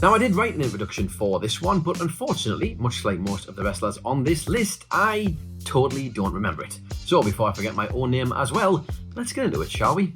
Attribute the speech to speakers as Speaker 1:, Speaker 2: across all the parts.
Speaker 1: Now, I did write an introduction for this one, but unfortunately, much like most of the wrestlers on this list, I totally don't remember it. So before I forget my own name as well, let's get into it, shall we?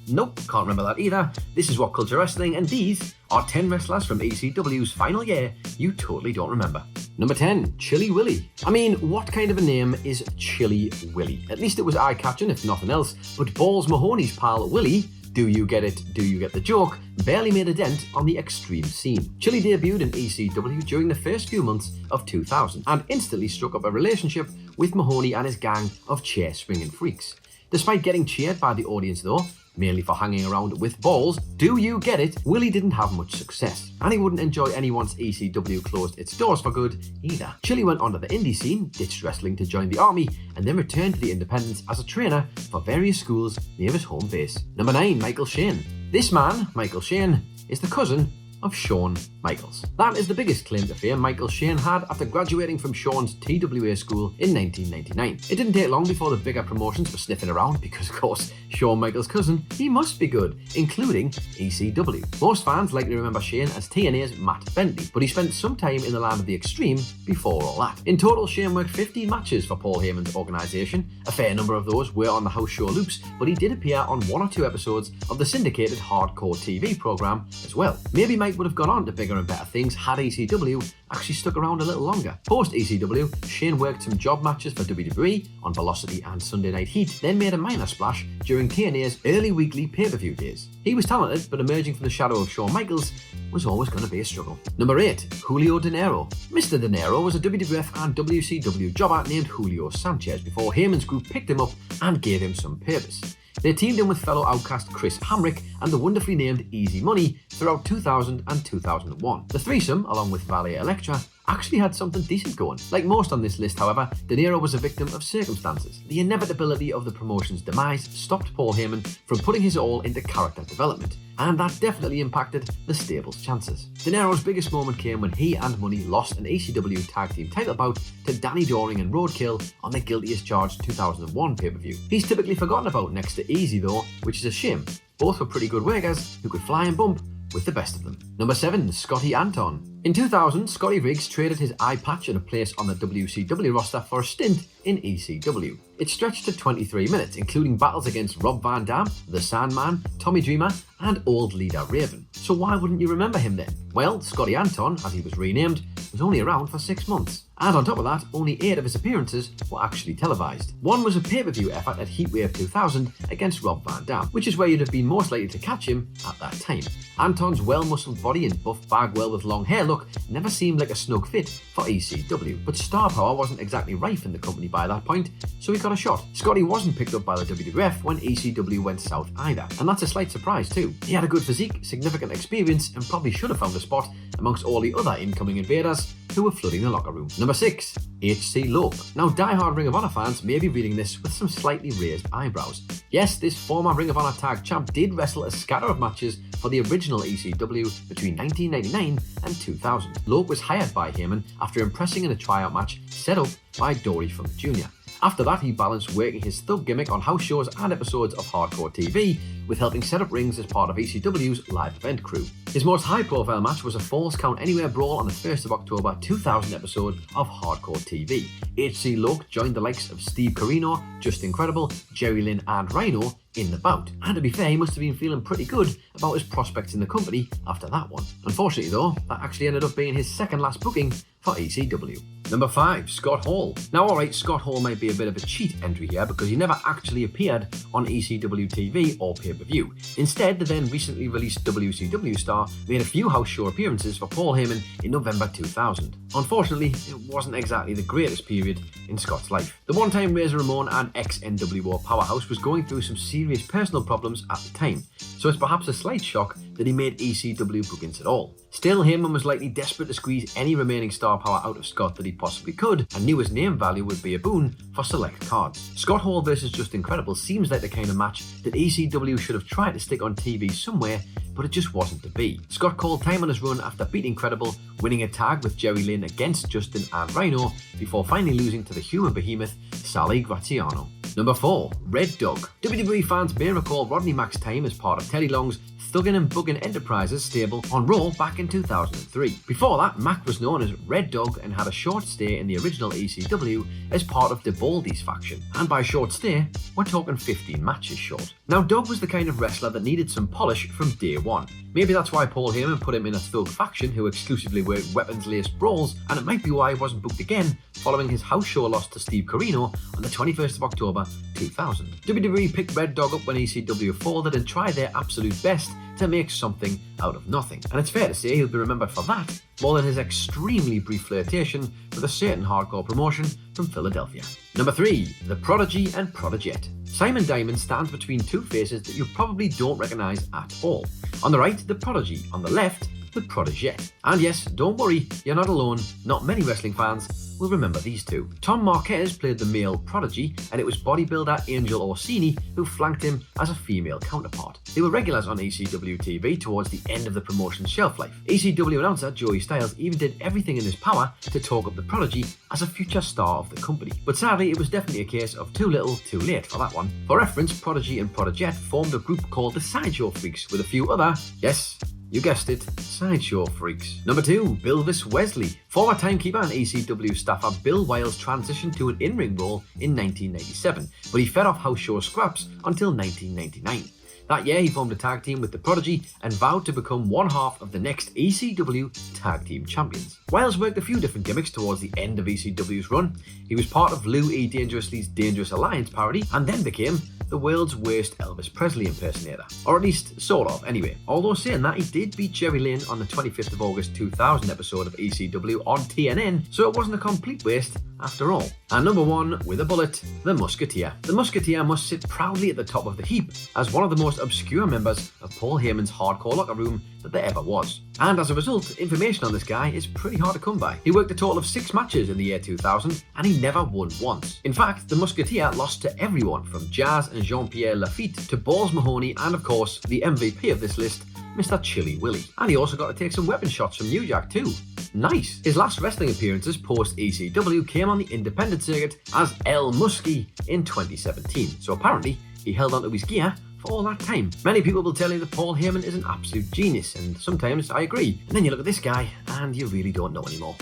Speaker 1: Nope, can't remember that either. This is What Culture Wrestling, and these are 10 wrestlers from ECW's final year you totally don't remember. Number 10, Chilly Willy. I mean, what kind of a name is Chilly Willy? At least it was eye-catching, if nothing else, but Balls Mahoney's pal Willy, do you get it, do you get the joke, barely made a dent on the extreme scene. Chilly debuted in ECW during the first few months of 2000 and instantly struck up a relationship with Mahoney and his gang of chair-swinging freaks. Despite getting cheered by the audience though, mainly for hanging around with balls, do you get it, Willy didn't have much success, and he wouldn't enjoy any once ECW closed its doors for good either. Chilly went onto the indie scene, ditched wrestling to join the army, and then returned to the independents as a trainer for various schools near his home base. Number 9, Michael Shane. This man, Michael Shane, is the cousin of Shawn Michaels. That is the biggest claim to fame Michael Shane had after graduating from Shawn's TWA school in 1999. It didn't take long before the bigger promotions were sniffing around because, of course, Shawn Michaels' cousin, he must be good, including ECW. Most fans likely remember Shane as TNA's Matt Bentley, but he spent some time in the land of the extreme before all that. In total, Shane worked 15 matches for Paul Heyman's organisation. A fair number of those were on the house show loops, but he did appear on 1 or 2 episodes of the syndicated Hardcore TV programme as well. Maybe Mike would have gone on to bigger and better things had ECW actually stuck around a little longer. Post ECW, Shane worked some job matches for WWE on Velocity and Sunday Night Heat, then made a minor splash during TNA's early weekly pay-per-view days. He was talented, but emerging from the shadow of Shawn Michaels was always going to be a struggle. Number 8, Julio Dinero. Mr. Dinero was a WWF and WCW jobber named Julio Sanchez before Heyman's group picked him up and gave him some purpose. They teamed in with fellow outcast Chris Hamrick and the wonderfully named Easy Money throughout 2000 and 2001. The threesome, along with Valet Electra, actually had something decent going. Like most on this list, however, Dinero was a victim of circumstances. The inevitability of the promotion's demise stopped Paul Heyman from putting his all into character development, and that definitely impacted the stable's chances. Dinero's biggest moment came when he and Money lost an ECW tag team title bout to Danny Doring and Roadkill on the Guilty as Charged 2001 pay-per-view. He's typically forgotten about next to Easy though, which is a shame. Both were pretty good workers who could fly and bump with the best of them. Number 7, Scotty Anton. In 2000, Scotty Riggs traded his eye patch and a place on the WCW roster for a stint in ECW. It stretched to 23 minutes, including battles against Rob Van Dam, The Sandman, Tommy Dreamer, and old leader Raven. So why wouldn't you remember him then? Well, Scotty Anton, as he was renamed, was only around for 6 months. And on top of that, only 8 of his appearances were actually televised. One was a pay-per-view effort at Heatwave 2000 against Rob Van Dam, which is where you'd have been most likely to catch him at that time. Anton's well-muscled body and buff Bagwell with long hair look never seemed like a snug fit for ECW, but star power wasn't exactly rife in the company by that point, so he got a shot. Scotty wasn't picked up by the WWF when ECW went south either, and that's a slight surprise too. He had a good physique, significant experience, and probably should have found a spot amongst all the other incoming invaders who were flooding the locker room. Number 6, HC Lope. Now, die-hard Ring of Honor fans may be reading this with some slightly raised eyebrows. Yes, this former Ring of Honor tag champ did wrestle a scatter of matches for the original ECW between 1999 and 2000. Lope was hired by Heyman after impressing in a tryout match set up by Dory Funk Jr. After that, he balanced working his thug gimmick on house shows and episodes of Hardcore TV with helping set up rings as part of ECW's live event crew. His most high-profile match was a Falls Count Anywhere brawl on the 1st of October 2000 episode of Hardcore TV. HC Lope joined the likes of Steve Corino, Just Incredible, Jerry Lynn and Rhino in the bout. And to be fair, he must have been feeling pretty good about his prospects in the company after that one. Unfortunately though, that actually ended up being his second last booking for ECW. Number 5, Scott Hall. Now alright, Scott Hall might be a bit of a cheat entry here because he never actually appeared on ECW TV or pay-per-view. Instead, the then recently released WCW star made a few house show appearances for Paul Heyman in November 2000. Unfortunately, it wasn't exactly the greatest period in Scott's life. The one-time Razor Ramon and ex-NWO powerhouse was going through some serious personal problems at the time, so it's perhaps a slight shock that he made ECW bookings at all. Still, Heyman was likely desperate to squeeze any remaining star power out of Scott that he possibly could, and knew his name value would be a boon for select cards. Scott Hall vs Just Incredible seems like the kind of match that ECW should have tried to stick on TV somewhere, but it just wasn't to be. Scott called time on his run after beating Incredible, winning a tag with Jerry Lynn against Justin and Rhino, before finally losing to the human behemoth Sally Graziano. Number 4, Red Dog. WWE fans may recall Rodney Mack's time as part of Teddy Long's Thuggin' and Buggin' Enterprises stable on Raw back in 2003. Before that, Mac was known as Red Dog and had a short stay in the original ECW as part of the Baldy's faction. And by short stay, we're talking 15 matches short. Now, Dog was the kind of wrestler that needed some polish from day one. Maybe that's why Paul Heyman put him in a thug faction who exclusively worked weapons-laced brawls, and it might be why he wasn't booked again following his house show loss to Steve Corino on the 21st of October 2000. WWE picked Red Dog up when ECW folded and tried their absolute best to make something out of nothing. And it's fair to say he'll be remembered for that more than his extremely brief flirtation with a certain hardcore promotion from Philadelphia. Number 3. The Prodigy and Prodigette. Simon Diamond stands between two faces that you probably don't recognise at all. On the right, the Prodigy. On the left, the Prodigette. And yes, don't worry, you're not alone. Not many wrestling fans will remember these two. Tom Marquez played the male Prodigy, and it was bodybuilder Angel Orsini who flanked him as a female counterpart. They were regulars on ECW TV towards the end of the promotion's shelf life. ECW announcer Joey Styles even did everything in his power to talk up the Prodigy as a future star of the company. But sadly, it was definitely a case of too little, too late for that one. For reference, Prodigy and Prodigette formed a group called the Sideshow Freaks with a few other, yes, you guessed it, Sideshow Freaks. Number 2, Bilvis Wesley. Former timekeeper and ECW staffer Bill Wiles transitioned to an in-ring role in 1997, but he fed off house show scraps until 1999. That year, he formed a tag team with the Prodigy and vowed to become one half of the next ECW Tag Team Champions. Wiles worked a few different gimmicks towards the end of ECW's run. He was part of Lou E. Dangerously's Dangerous Alliance parody and then became the world's worst Elvis Presley impersonator. Or at least, sort of, anyway. Although saying that, he did beat Jerry Lynn on the 25th of August 2000 episode of ECW on TNN, so it wasn't a complete waste after all. And number 1, with a bullet, the Musketeer. The Musketeer must sit proudly at the top of the heap as one of the most obscure members of Paul Heyman's hardcore locker room that there ever was. And as a result, information on this guy is pretty hard to come by. He worked a total of 6 matches in the year 2000 and he never won once. In fact, the Musketeer lost to everyone from Jazz and Jean-Pierre Lafitte to Balls Mahoney and of course the MVP of this list, Mr. Chilly Willy. And he also got to take some weapon shots from New Jack too. Nice. His last wrestling appearances post ECW came on the independent circuit as El Muskie in 2017. So apparently he held onto his gear for all that time. Many people will tell you that Paul Heyman is an absolute genius, and sometimes I agree. And then you look at this guy and you really don't know anymore.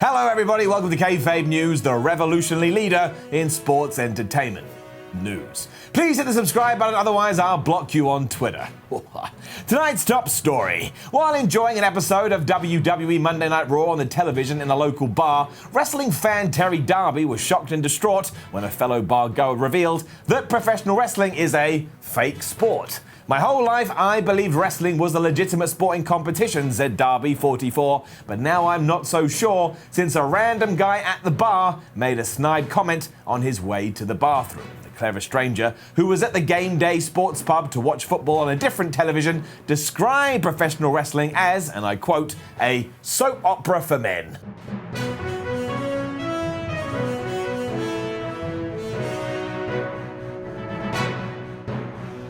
Speaker 2: Hello everybody, welcome to Kayfabe News, the revolutionary leader in sports entertainment news. Please hit the subscribe button, otherwise I'll block you on Twitter. Tonight's top story. While enjoying an episode of WWE Monday Night Raw on the television in a local bar, wrestling fan Terry Darby was shocked and distraught when a fellow bar-goer revealed that professional wrestling is a fake sport. My whole life, I believed wrestling was a legitimate sporting competition, said Darby, 44, but now I'm not so sure since a random guy at the bar made a snide comment on his way to the bathroom. The clever stranger, who was at the Game Day Sports Pub to watch football on a different television, described professional wrestling as, and I quote, a soap opera for men.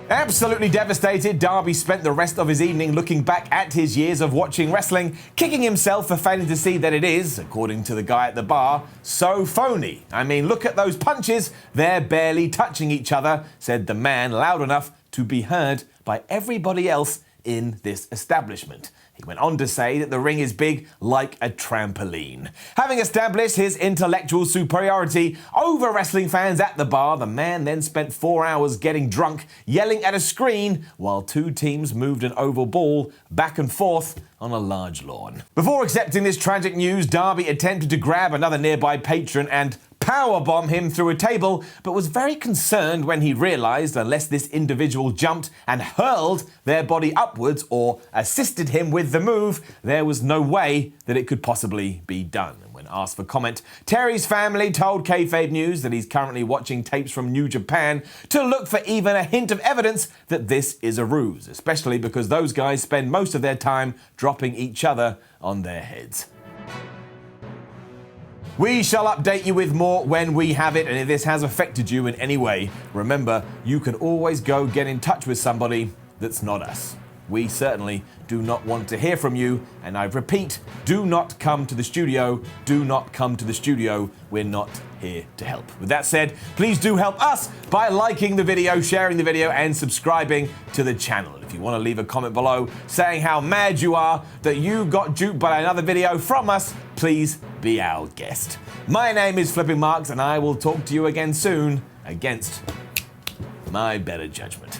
Speaker 2: Absolutely devastated, Darby spent the rest of his evening looking back at his years of watching wrestling, kicking himself for failing to see that it is, according to the guy at the bar, so phony. I mean, look at those punches, they're barely touching each other, said the man loud enough to be heard by everybody else in this establishment. He went on to say that the ring is big like a trampoline. Having established his intellectual superiority over wrestling fans at the bar, the man then spent 4 hours getting drunk, yelling at a screen, while two teams moved an oval ball back and forth on a large lawn. Before accepting this tragic news, Darby attempted to grab another nearby patron and powerbomb him through a table, but was very concerned when he realized unless this individual jumped and hurled their body upwards or assisted him with the move, there was no way that it could possibly be done. And when asked for comment, Terry's family told Kayfabe News that he's currently watching tapes from New Japan to look for even a hint of evidence that this is a ruse, especially because those guys spend most of their time dropping each other on their heads. We shall update you with more when we have it, and if this has affected you in any way, remember, you can always go get in touch with somebody that's not us. we certainly do not want to hear from you. And I repeat, do not come to the studio. Do not come to the studio. We're not here to help. With that said, please do help us by liking the video, sharing the video, and subscribing to the channel. If you want to leave a comment below saying how mad you are that you got duped by another video from us, please be our guest. My name is Flipping Marks, and I will talk to you again soon against my better judgment.